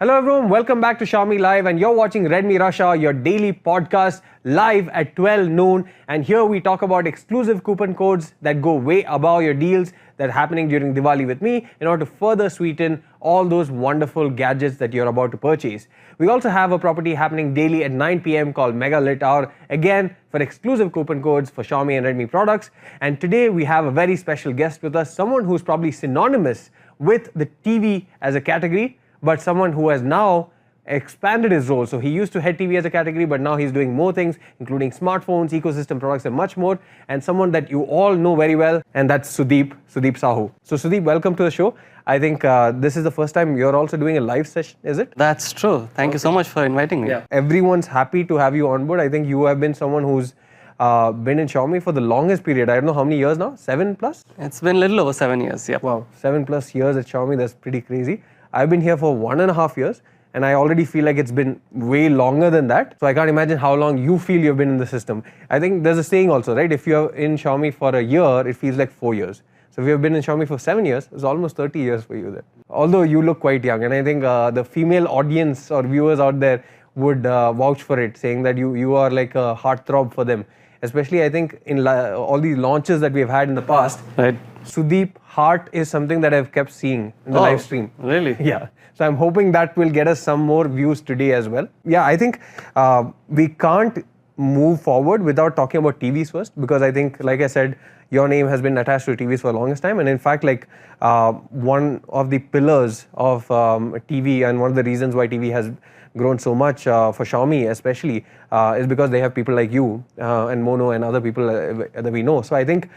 Hello everyone, welcome back to Xiaomi Live and you're watching Redmi Rush Hour, your daily podcast live at 12 noon, and here we talk about exclusive coupon codes that go way above your deals that are happening during Diwali with me in order to further sweeten all those wonderful gadgets that you're about to purchase. We also have a property happening daily at 9 p.m. called Mega Lit Hour, again for exclusive coupon codes for Xiaomi and Redmi products. And today we have a very special guest with us, someone who's probably synonymous with the TV as a category, but someone who has now expanded his role. So he used to head TV as a category, but now he's doing more things, including smartphones, ecosystem products, and much more. And someone that you all know very well, and that's Sudeep Sahu. So Sudeep, welcome to the show. I think this is the first time you're also doing a live session, is it? That's true. Thank you so much for inviting me. Yeah. Everyone's happy to have you on board. I think you have been someone who's been in Xiaomi for the longest period. I don't know how many years now, 7 plus? It's been a little over 7 years, yeah. Wow, 7 plus years at Xiaomi, that's pretty crazy. I've been here for 1.5 years and I already feel like it's been way longer than that. So I can't imagine how long you feel you've been in the system. I think there's a saying also, right? If you're in Xiaomi for a year, it feels like 4 years. So if you've been in Xiaomi for 7 years, it's almost 30 years for you there. Although you look quite young, and I think the female audience or viewers out there would vouch for it, saying that you are like a heartthrob for them. Especially I think in all these launches that we've had in the past. Right. Sudeep heart is something that I've kept seeing in the live stream. Really? Yeah. So I'm hoping that will get us some more views today as well. Yeah, I think we can't move forward without talking about TVs first, because I think, like I said, your name has been attached to TVs for the longest time. And in fact, like one of the pillars of TV and one of the reasons why TV has grown so much for Xiaomi especially is because they have people like you and Mono and other people that we know. So I think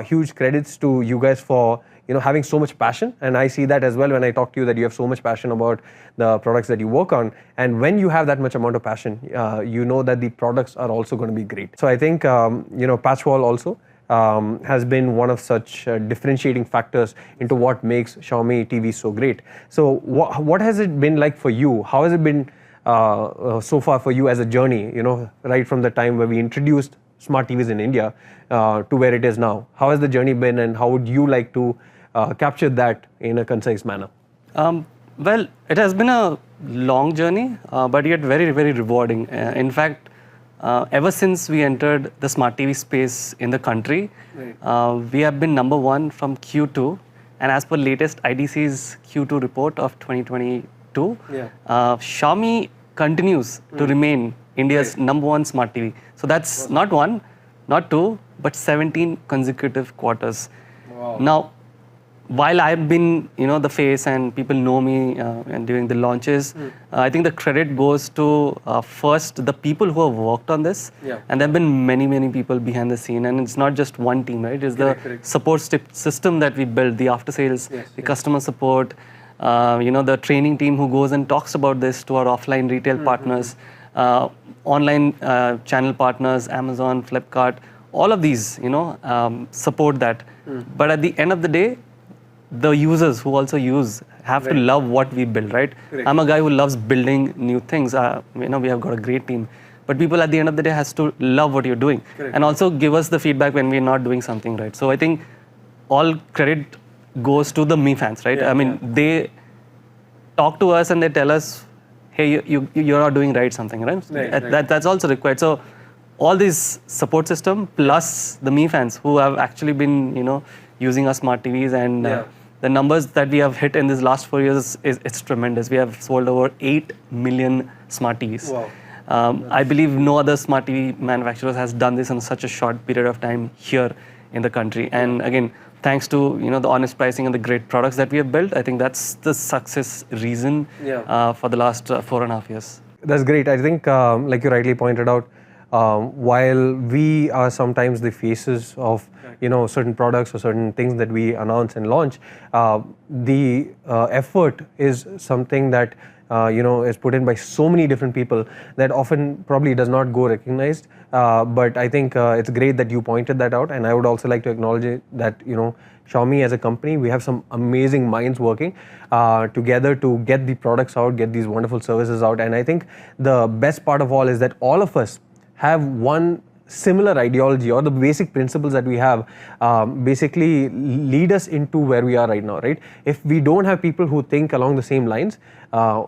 huge credits to you guys for having so much passion, and I see that as well when I talk to you, that you have so much passion about the products that you work on. And when you have that much amount of passion, you know that the products are also going to be great. So I think patch wall also has been one of such differentiating factors into what makes Xiaomi TV so great. So what has it been like for you? How has it been so far for you as a journey, right from the time where we introduced smart TVs in India to where it is now? How has the journey been, and how would you like to capture that in a concise manner? Well, it has been a long journey, but yet very, very rewarding. In fact, ever since we entered the smart TV space in the country, we have been number one from Q2, and as per latest IDC's Q2 report of 2022, Xiaomi continues to remain India's number one smart TV. So that's not one, not two, but 17 consecutive quarters. Wow. Now, while I've been, the face and people know me and during the launches, I think the credit goes to first the people who have worked on this, and there have been many, many people behind the scene, and it's not just one team, right? It's the support system that we built, the after sales, the customer support, the training team who goes and talks about this to our offline retail partners, online channel partners, Amazon, Flipkart, all of these, support that. But at the end of the day, the users who also use have to love what we build, right? I'm a guy who loves building new things. We have got a great team. But people at the end of the day has to love what you're doing and also give us the feedback when we're not doing something right. So I think all credit goes to the Mi fans, right? They talk to us and they tell us, hey, you're not doing something, right? That's also required. So all this support system plus the Mi fans who have actually been, using our smart TVs, and the numbers that we have hit in this last 4 years it's tremendous. We have sold over 8 million smart TVs. Wow. I believe no other smart TV manufacturers has done this in such a short period of time here in the country. And again, thanks to the honest pricing and the great products that we have built, I think that's the success reason for the last 4.5 years. That's great. I think, like you rightly pointed out, while we are sometimes the faces of certain products or certain things that we announce and launch, the effort is something that is put in by so many different people that often probably does not go recognized. But I think it's great that you pointed that out, and I would also like to acknowledge that Xiaomi as a company, we have some amazing minds working together to get the products out, get these wonderful services out. And I think the best part of all is that all of us have one similar ideology or the basic principles that we have basically lead us into where we are right now, right? If we don't have people who think along the same lines,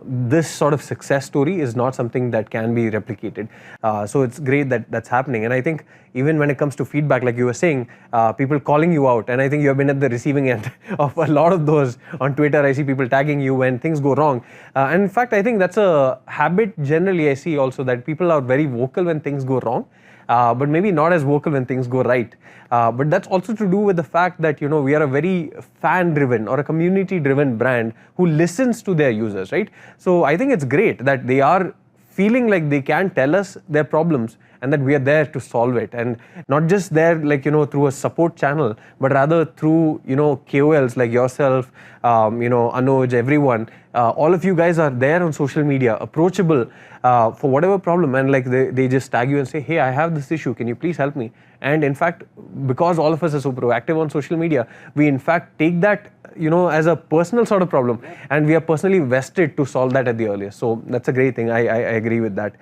this sort of success story is not something that can be replicated. So it's great that that's happening. And I think even when it comes to feedback, like you were saying, people calling you out, and I think you have been at the receiving end of a lot of those on Twitter. I see people tagging you when things go wrong. And in fact, I think that's a habit generally I see also, that people are very vocal when things go wrong. But maybe not as vocal when things go right. But that's also to do with the fact that, you know, we are a very fan-driven or a community-driven brand who listens to their users, right? So I think it's great that they are feeling like they can tell us their problems and that we are there to solve it, and not just there like, you know, through a support channel, but rather through, you know, KOLs like yourself, you know, Anuj, everyone. All of you guys are there on social media, approachable for whatever problem, and like they just tag you and say, hey, I have this issue, can you please help me? And in fact, because all of us are so proactive on social media, we in fact take that, you know, as a personal sort of problem, and we are personally vested to solve that at the earliest. So that's a great thing. I agree with that.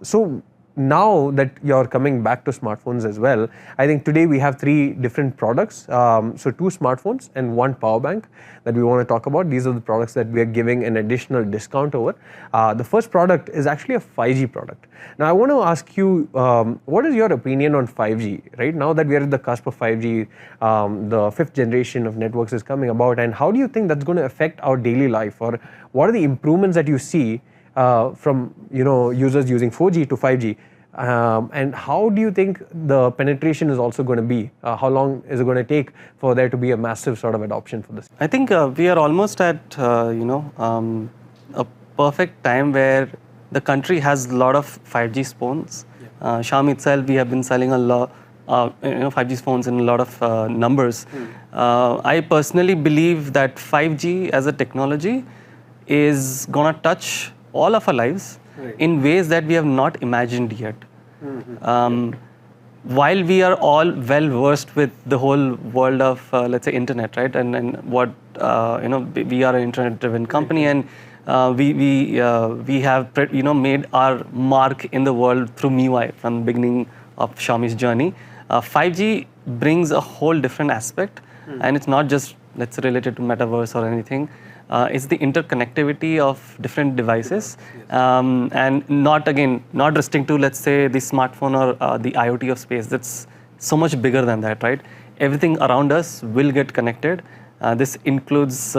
So now that you're coming back to smartphones as well, I think today we have 3 different products. So 2 smartphones and 1 power bank that we want to talk about. These are the products that we are giving an additional discount over. The first product is actually a 5G product. Now I want to ask you, what is your opinion on 5G? Right now that we are at the cusp of 5G, the 5th generation of networks is coming about, and how do you think that's going to affect our daily life, or what are the improvements that you see from, you know, users using 4G to 5G, and how do you think the penetration is also going to be? How long is it going to take for there to be a massive sort of adoption for this? I think we are almost at a perfect time where the country has a lot of 5G phones. Xiaomi itself, we have been selling a lot, 5G phones in a lot of numbers. I personally believe that 5G as a technology is gonna touch all of our lives in ways that we have not imagined yet. While we are all well versed with the whole world of let's say internet, right, and what we are an internet-driven company, and we have made our mark in the world through MIUI from the beginning of Xiaomi's journey. 5G brings a whole different aspect, and it's not just let's say related to metaverse or anything. It's the interconnectivity of different devices, and not restricting to let's say the smartphone or the IoT of space. That's so much bigger than that, right? Everything around us will get connected. This includes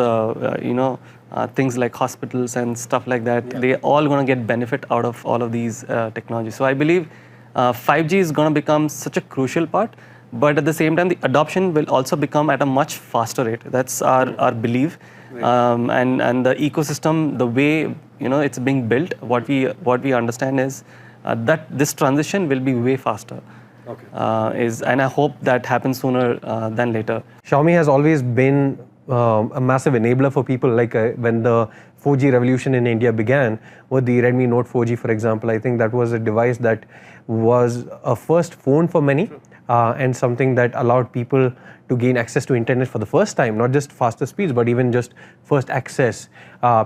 things like hospitals and stuff like that. They're all going to get benefit out of all of these technologies. So I believe 5G is going to become such a crucial part, but at the same time the adoption will also become at a much faster rate. That's our belief. And the ecosystem, the way it's being built, what we understand is that this transition will be way faster. And I hope that happens sooner than later. Xiaomi has always been a massive enabler for people. Like when the 4G revolution in India began with the Redmi Note 4G, for example, I think that was a device that was a first phone for many, and something that allowed people to gain access to internet for the first time, not just faster speeds, but even just first access.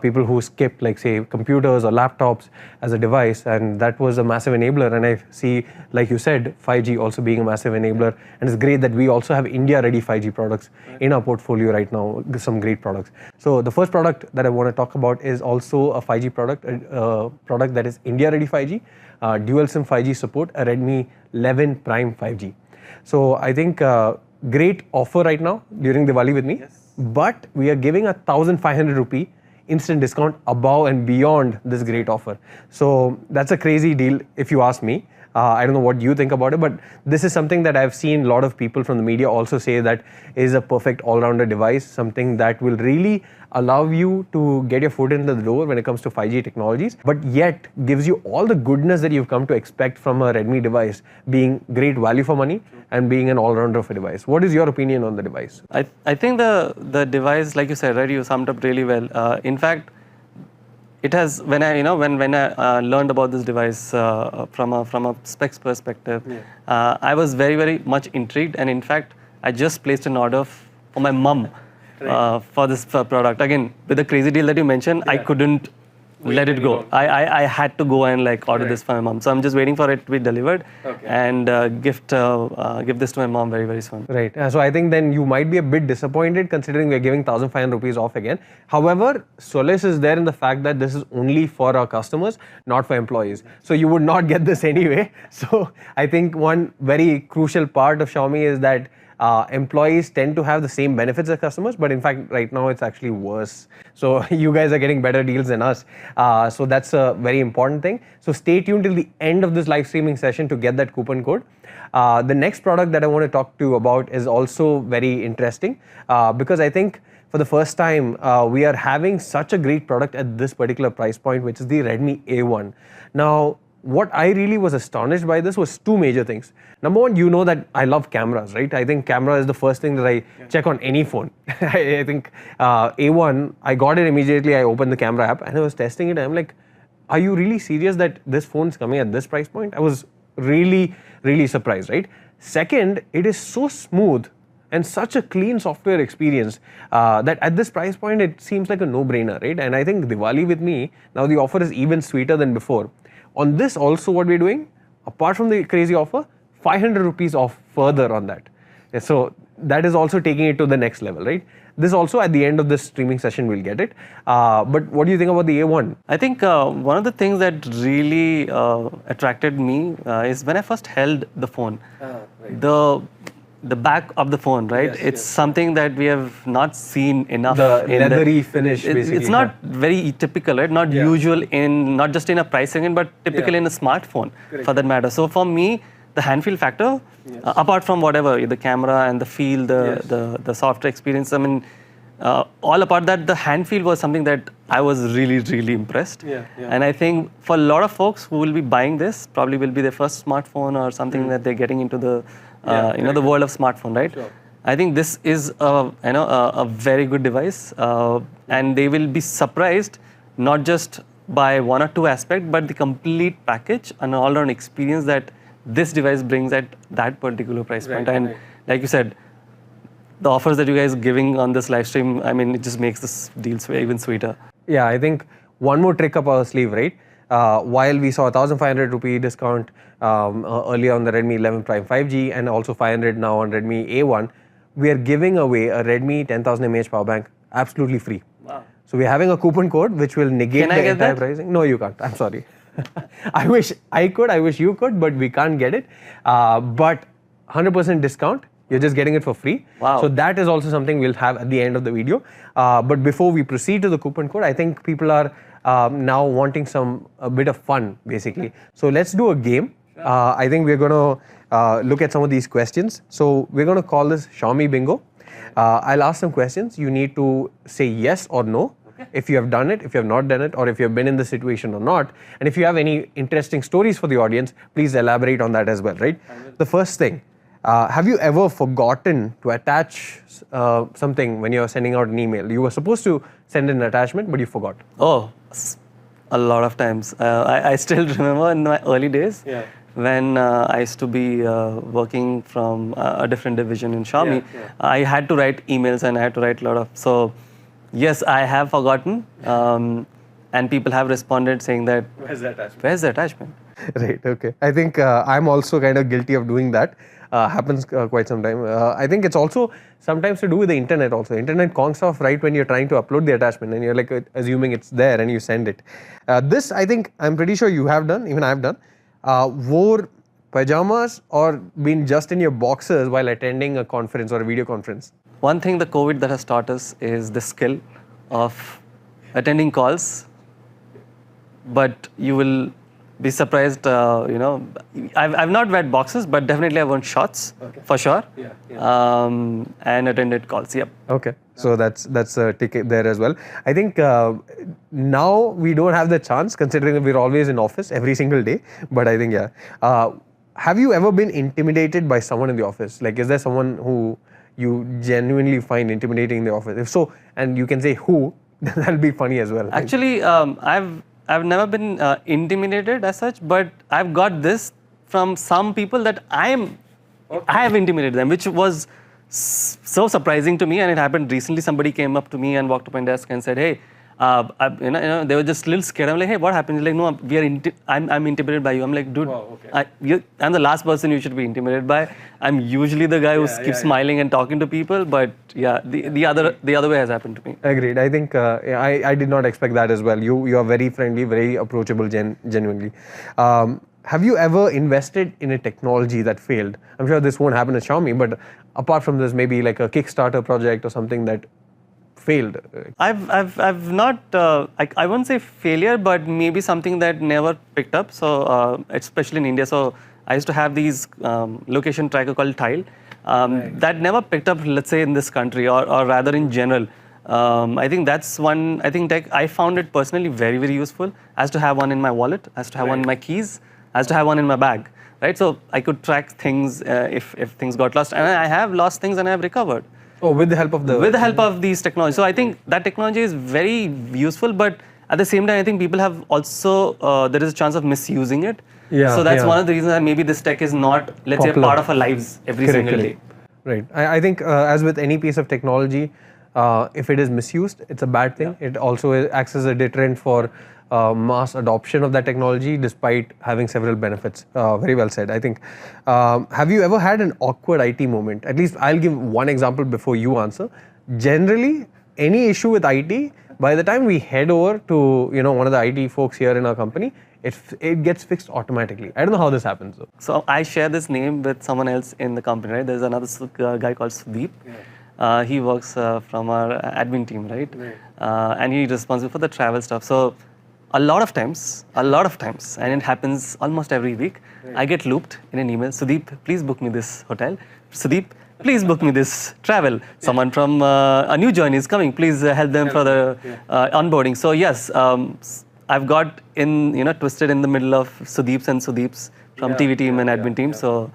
People who skipped, like say, computers or laptops as a device, and that was a massive enabler. And I see, like you said, 5G also being a massive enabler, and it's great that we also have India-ready 5G products in our portfolio right now, some great products. So the first product that I want to talk about is also a 5G product, a product that is India-ready 5G, dual SIM 5G support, a Redmi 11 Prime 5G. So I think great offer right now during Diwali with me, but we are giving 1,500 rupee instant discount above and beyond this great offer. So that's a crazy deal if you ask me. I don't know what you think about it, but this is something that I've seen a lot of people from the media also say that is a perfect all-rounder device, something that will really allow you to get your foot in the door when it comes to 5G technologies, but yet gives you all the goodness that you've come to expect from a Redmi device, being great value for money and being an all-rounder of a device. What is your opinion on the device? I think the device, like you said, right, you summed up really well. In fact, it has, when I learned about this device from a specs perspective, I was very, very much intrigued, and in fact, I just placed an order for my mum for this product. Again, with the crazy deal that you mentioned, I couldn't let it go. I had to go and like order this for my mom. So I'm just waiting for it to be delivered and give this to my mom very, very soon. Right. So I think then you might be a bit disappointed considering we're giving 1,500 rupees off again. However, solace is there in the fact that this is only for our customers, not for employees. So you would not get this anyway. So I think one very crucial part of Xiaomi is that employees tend to have the same benefits as customers, but in fact, right now it's actually worse. So you guys are getting better deals than us. So that's a very important thing. So stay tuned till the end of this live streaming session to get that coupon code. The next product that I want to talk to you about is also very interesting because I think for the first time we are having such a great product at this particular price point, which is the Redmi A1. Now, what I really was astonished by this was two major things. Number one, you know that I love cameras, right? I think camera is the first thing that I check on any phone. I think A1, I got it immediately. I opened the camera app and I was testing it. I'm like, are you really serious that this phone's coming at this price point? I was really, really surprised, right? Second, it is so smooth and such a clean software experience that at this price point, it seems like a no-brainer, right? And I think Diwali with me, now the offer is even sweeter than before. On this also what we're doing, apart from the crazy offer, 500 rupees off further on that. So that is also taking it to the next level, right? This also at the end of this streaming session we'll get it. But what do you think about the A1? I think one of the things that really attracted me is when I first held the phone. The back of the phone, right? Yes, it's something that we have not seen enough. The leathery finish, basically. It's not very typical, right? Not usual in, not just in a price segment, but typical in a smartphone for that matter. So for me, the hand feel factor, apart from whatever, the camera and the feel, the software experience, I mean, all apart that, the hand feel was something that I was really, really impressed. And I think for a lot of folks who will be buying this, probably will be their first smartphone or something that they're getting into the the world of smartphone, right? Sure. I think this is a very good device, and they will be surprised not just by one or two aspects, but the complete package and all-round experience that this device brings at that particular price point. And like you said, the offers that you guys are giving on this live stream, I mean, it just makes this deal even sweeter. Yeah, I think one more trick up our sleeve, right? While we saw 1,500 rupee discount earlier on the Redmi 11 Prime 5G and also 500 now on Redmi A1, we are giving away a Redmi 10,000 mAh power bank absolutely free. Wow. So we're having a coupon code which will negate the entire pricing. No, you can't. I'm sorry. I wish I could. I wish you could, but we can't get it. But 100% discount. You're just getting it for free. Wow. So that is also something we'll have at the end of the video. But before we proceed to the coupon code, I think people are now wanting a bit of fun, basically. So let's do a game. I think we're going to look at some of these questions. So we're going to call this Xiaomi Bingo. I'll ask some questions. You need to say yes or no. If you have done it, if you have not done it, or if you have been in the situation or not. And if you have any interesting stories for the audience, please elaborate on that as well, right? The first thing, have you ever forgotten to attach something when you're sending out an email? You were supposed to send an attachment, but you forgot. Oh, a lot of times. I still remember in my early days when I used to be working from a different division in Xiaomi. I had to write emails and I had to write a lot of... So, yes, I have forgotten. And people have responded saying that... Where's the attachment? Where's the attachment? Right, okay. I think I'm also kind of guilty of doing that. Happens quite some time. I think it's also sometimes to do with the internet also. Internet conks off right when you're trying to upload the attachment and you're like assuming it's there and you send it. This I think I'm pretty sure you have done, even I've done. Wore pajamas or been just in your boxers while attending a conference or a video conference? One thing the COVID that has taught us is the skill of attending calls, but you will be surprised, I've not wear boxes, but definitely I've worn shorts for sure. And attended calls, yep. Okay. So that's a ticket there as well. I think now we don't have the chance considering that we're always in office every single day. But I think, have you ever been intimidated by someone in the office? Like, is there someone who you genuinely find intimidating in the office? If so, and you can say who, that'll be funny as well. Actually, I've never been intimidated as such, but I've got this from some people that I have intimidated them, which was so surprising to me. And it happened recently. Somebody came up to me and walked up my desk and said, "Hey, They were just a little scared. I'm like, hey, what happened? He's like, no, I'm intimidated by you. I'm like, dude, I'm the last person you should be intimidated by. I'm usually the guy who keeps smiling and talking to people, but yeah, the other way has happened to me. Agreed. I think I did not expect that as well. You are very friendly, very approachable, genuinely. Have you ever invested in a technology that failed? I'm sure this won't happen at Xiaomi, but apart from this, maybe like a Kickstarter project or something that failed. I've not, I won't say failure, but maybe something that never picked up. So especially in India. So I used to have these location tracker called Tile that never picked up, let's say, in this country or rather in general. I think that's one, I think I found it personally very, very useful as to have one in my wallet, as to have one in my keys, as to have one in my bag, right? So I could track things if things got lost, and I have lost things and I have recovered. Oh, with the help of these technologies. So I think that technology is very useful, but at the same time, I think people have also, there is a chance of misusing it. So that's one of the reasons that maybe this tech is not, let's say, a part of our lives every single day. Right. I think as with any piece of technology, if it is misused, it's a bad thing. It also acts as a deterrent for mass adoption of that technology, despite having several benefits. Very well said. I think. Have you ever had an awkward IT moment? At least I'll give one example before you answer. Generally, any issue with IT, by the time we head over to one of the IT folks here in our company, it gets fixed automatically. I don't know how this happens though. So I share this name with someone else in the company, right? There's another guy called Sudeep. He works from our admin team, right? And he's responsible for the travel stuff. So a lot of times, and it happens almost every week, I get looped in an email. Sudeep, please book me this hotel. Sudeep, please book me this travel. Someone from a new joinee is coming. Please help them for the onboarding. So yes, I've got twisted in the middle of Sudeeps from TV team and admin team. So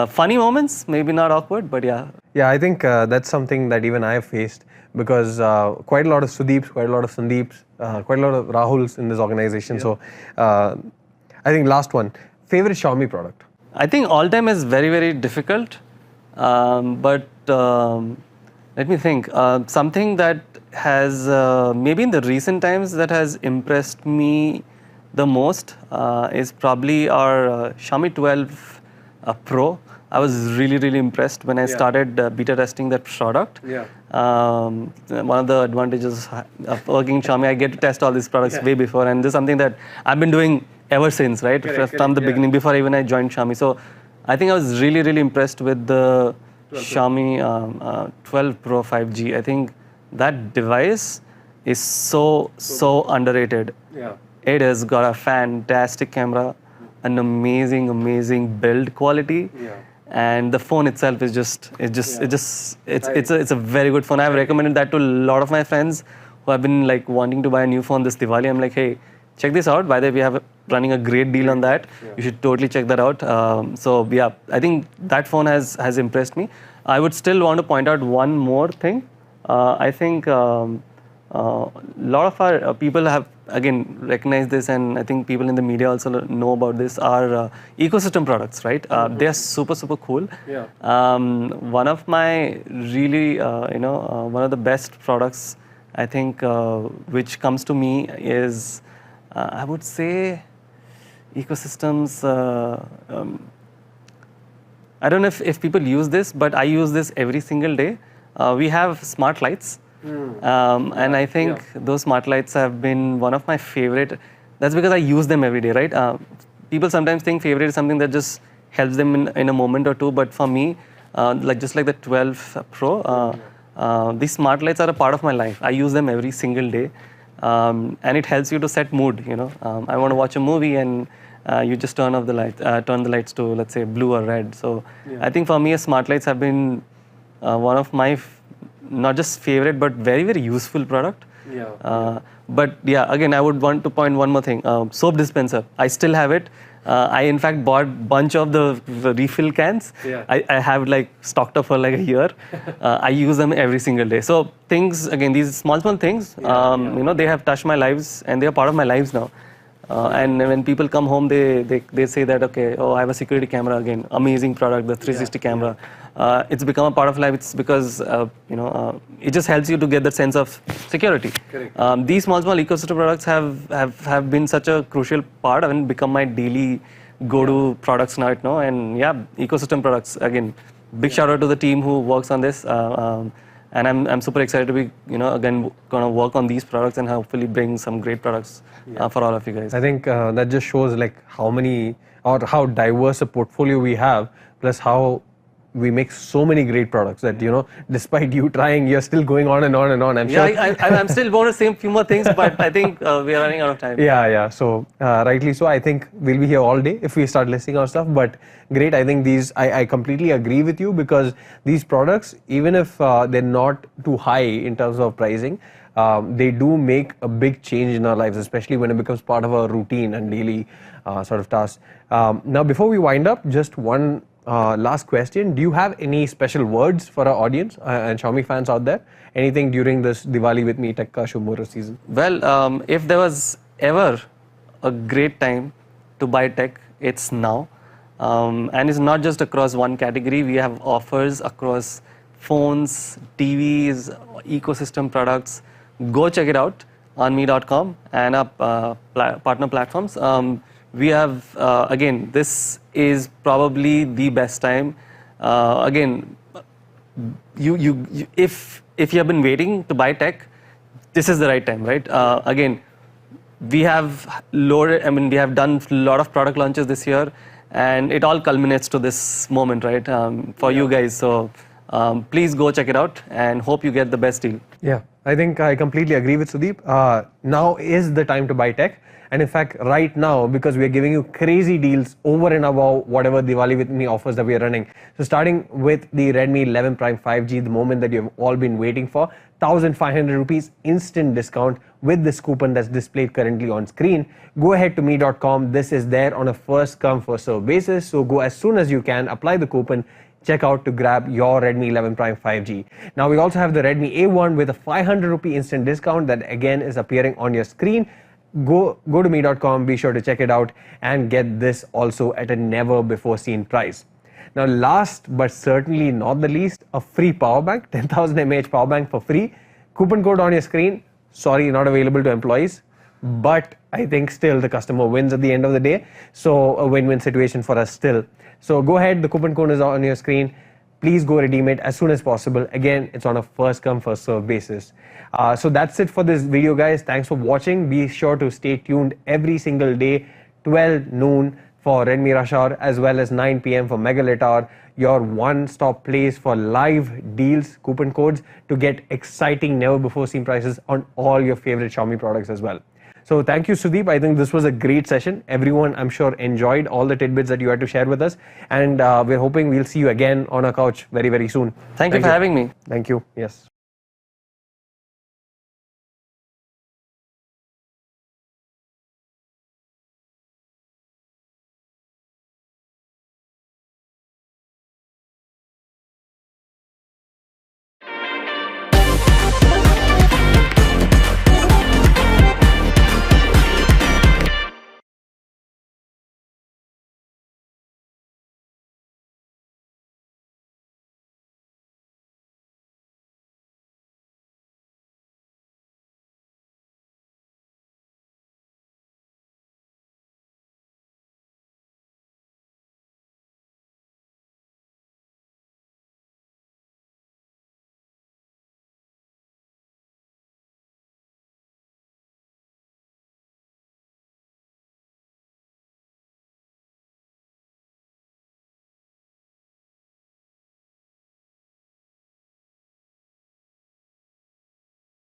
funny moments, maybe not awkward, but yeah. Yeah, I think that's something that even I have faced, because quite a lot of Sudeeps, quite a lot of Sandeeps, quite a lot of Rahuls in this organization. So I think last one, favorite Xiaomi product? I think all time is very, very difficult. But let me think. Something that has, maybe in the recent times, that has impressed me the most is probably our Xiaomi 12 Pro. I was really, really impressed when I started beta testing that product. One of the advantages of working in Xiaomi, I get to test all these products way before, and this is something that I've been doing ever since, right? From the beginning, before even I joined Xiaomi. So I think I was really, really impressed with the Xiaomi 12 Pro 5G. I think that device is so underrated. It has got a fantastic camera, an amazing build quality. And the phone itself is it's a very good phone. I've recommended that to a lot of my friends who have been like wanting to buy a new phone this Diwali. I'm like, hey, check this out. By the way, we have running a great deal on that. You should totally check that out. So yeah, I think that phone has impressed me. I would still want to point out one more thing. I think a lot of our people have again recognized this, and I think people in the media also know about this, are ecosystem products, right? They are super cool. One of my really, one of the best products, I think, which comes to me is, I would say, ecosystems. I don't know if people use this, but I use this every single day. We have smart lights. And I think those smart lights have been one of my favorite. That's because I use them every day, right? People sometimes think favorite is something that just helps them in a moment or two, but for me, just like the 12 Pro, these smart lights are a part of my life. I use them every single day, and it helps you to set mood. I want to watch a movie, and you just turn off the light, turn the lights to, let's say, blue or red. So I think for me, smart lights have been one of my not just favorite, but very, very useful product. But yeah, again, I would want to point one more thing. Soap dispenser. I still have it. I in fact bought bunch of the refill cans. I have like stocked up for like a year. I use them every single day. So things, again, these small things, they have touched my lives, and they are part of my lives now. And when people come home, they say that, okay, oh, I have a security camera again, amazing product, the 360 camera. It's become a part of life. It's because it just helps you to get that sense of security. These small ecosystem products have been such a crucial part and become my daily go-to products now. And yeah, ecosystem products again. Big shout out to the team who works on this. And I'm super excited to be, again, going to work on these products and hopefully bring some great products for all of you guys. I think that just shows like how many or how diverse a portfolio we have, plus how we make so many great products that, despite you trying, you're still going on and on and on. I'm sure. I'm still going to say a few more things, but I think we are running out of time. Yeah. So, rightly so. I think we'll be here all day if we start listing our stuff. But great. I think I completely agree with you, because these products, even if they're not too high in terms of pricing, they do make a big change in our lives, especially when it becomes part of our routine and daily sort of tasks. Now, before we wind up, just one last question. Do you have any special words for our audience and Xiaomi fans out there? Anything during this Diwali with me Tech Ka Shubh Muhurt season? Well, if there was ever a great time to buy tech, it's now. And it's not just across one category. We have offers across phones, TVs, ecosystem products. Go check it out on me.com and our partner platforms. We have, again, this is probably the best time. Again, if you have been waiting to buy tech, this is the right time, right? Again, we have we have done a lot of product launches this year, and it all culminates to this moment, right? For you guys. So please go check it out and hope you get the best deal. Yeah, I think I completely agree with Sudeep. Now is the time to buy tech. And in fact, right now, because we are giving you crazy deals over and above whatever Diwali with me offers that we are running. So starting with the Redmi 11 Prime 5G, the moment that you have all been waiting for, 1,500 rupees instant discount with this coupon that's displayed currently on screen. Go ahead to me.com. This is there on a first come, first serve basis. So go as soon as you can, apply the coupon, check out to grab your Redmi 11 Prime 5G. Now we also have the Redmi A1 with a 500 rupee instant discount that again is appearing on your screen. Go to me.com, be sure to check it out and get this also at a never before seen price. Now last but certainly not the least, a free power bank, 10,000 mAh power bank for free. Coupon code on your screen. Sorry, not available to employees, but I think still the customer wins at the end of the day. So a win-win situation for us still. So go ahead, the coupon code is on your screen. Please go redeem it as soon as possible. Again, it's on a first come, first serve basis. So that's it for this video, guys. Thanks for watching. Be sure to stay tuned every single day, 12 noon for Redmi Rush Hour, as well as 9 p.m. for Mega Lit Hour, your one-stop place for live deals, coupon codes to get exciting, never before seen prices on all your favorite Xiaomi products as well. So thank you, Sudeep. I think this was a great session. Everyone, I'm sure, enjoyed all the tidbits that you had to share with us. And we're hoping we'll see you again on our couch very, very soon. Thank you for having me. Thank you. Yes.